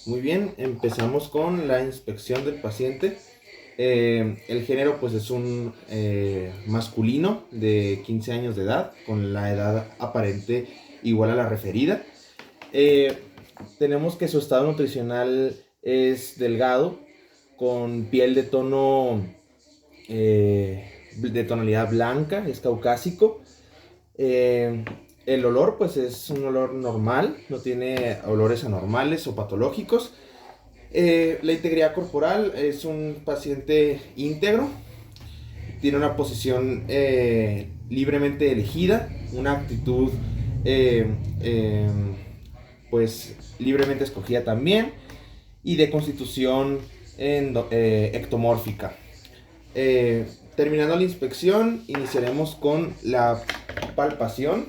Muy bien, empezamos con la inspección del paciente. El género pues es un masculino de 15 años de edad, con la edad aparente igual a la referida. Eh, Tenemos que su estado nutricional es delgado, con piel de tonalidad blanca, es caucásico. Eh, el olor pues es un olor normal, no tiene olores anormales o patológicos. La integridad corporal es un paciente íntegro, tiene una posición libremente elegida, una actitud eh, eh, pues libremente escogida también, y de constitución ectomórfica. Eh, Terminando la inspección, iniciaremos con la palpación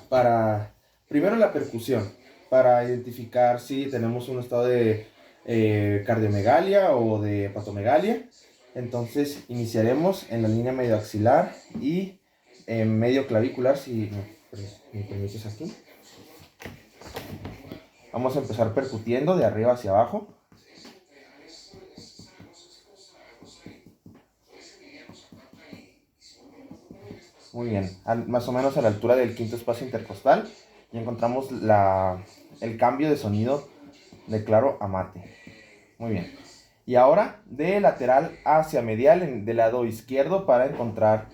para, primero la percusión, para identificar si tenemos un estado de cardiomegalia o de hepatomegalia. Entonces iniciaremos en la línea medio axilar y medio clavicular, si me permites aquí. Vamos a empezar percutiendo de arriba hacia abajo. Muy bien, más o menos a la altura del quinto espacio intercostal, y encontramos el cambio de sonido de claro a mate. Muy bien. Y ahora de lateral hacia medial del lado izquierdo para encontrar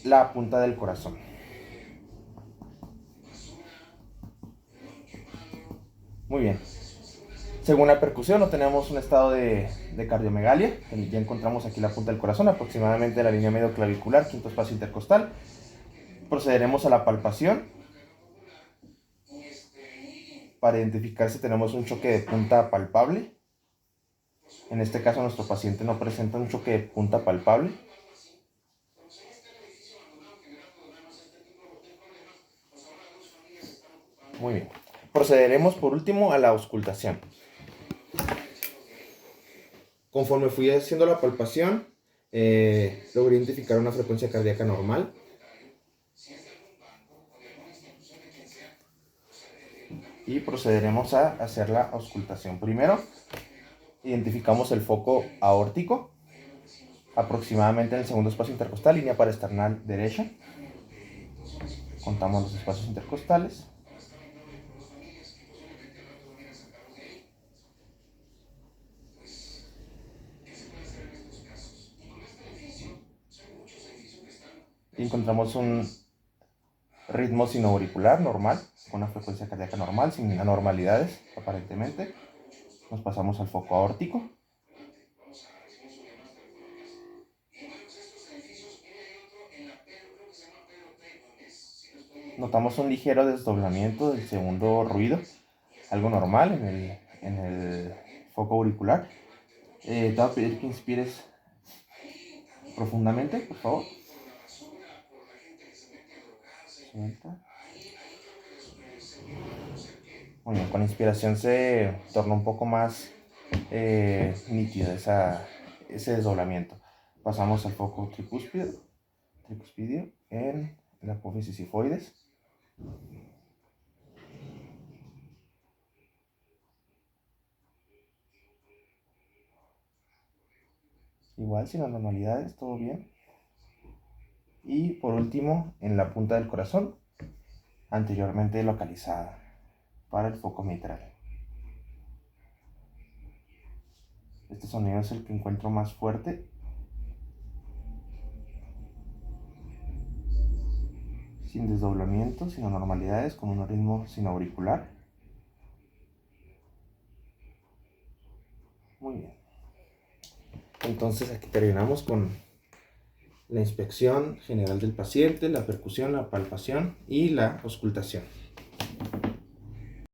la punta del corazón. Muy bien. Según la percusión, no tenemos un estado de cardiomegalia. Ya encontramos aquí la punta del corazón, aproximadamente la línea medio clavicular, quinto espacio intercostal. Procederemos a la palpación para identificar si tenemos un choque de punta palpable. En este caso, nuestro paciente no presenta un choque de punta palpable. Muy bien. Procederemos por último a la auscultación. Conforme fui haciendo la palpación, logré identificar una frecuencia cardíaca normal. Y procederemos a hacer la auscultación. Primero, identificamos el foco aórtico, aproximadamente en el segundo espacio intercostal, línea paraesternal derecha. Contamos los espacios intercostales. Y encontramos un ritmo sinoauricular normal, con una frecuencia cardíaca normal, sin anormalidades aparentemente. Nos pasamos al foco aórtico. Notamos un ligero desdoblamiento del segundo ruido, algo normal en el foco auricular. Te voy a pedir que inspires profundamente, por favor. Suelta. Muy bien, con inspiración se torna un poco más nítido ese desdoblamiento. Pasamos al foco tricúspido en la apófisis sifoides. Igual, sin anormalidades, todo bien. Y por último, en la punta del corazón, anteriormente localizada para el foco mitral. Este sonido es el que encuentro más fuerte. Sin desdoblamiento, sin anormalidades, con un ritmo sinoauricular. Muy bien. Entonces aquí terminamos con la inspección general del paciente, la percusión, la palpación y la auscultación.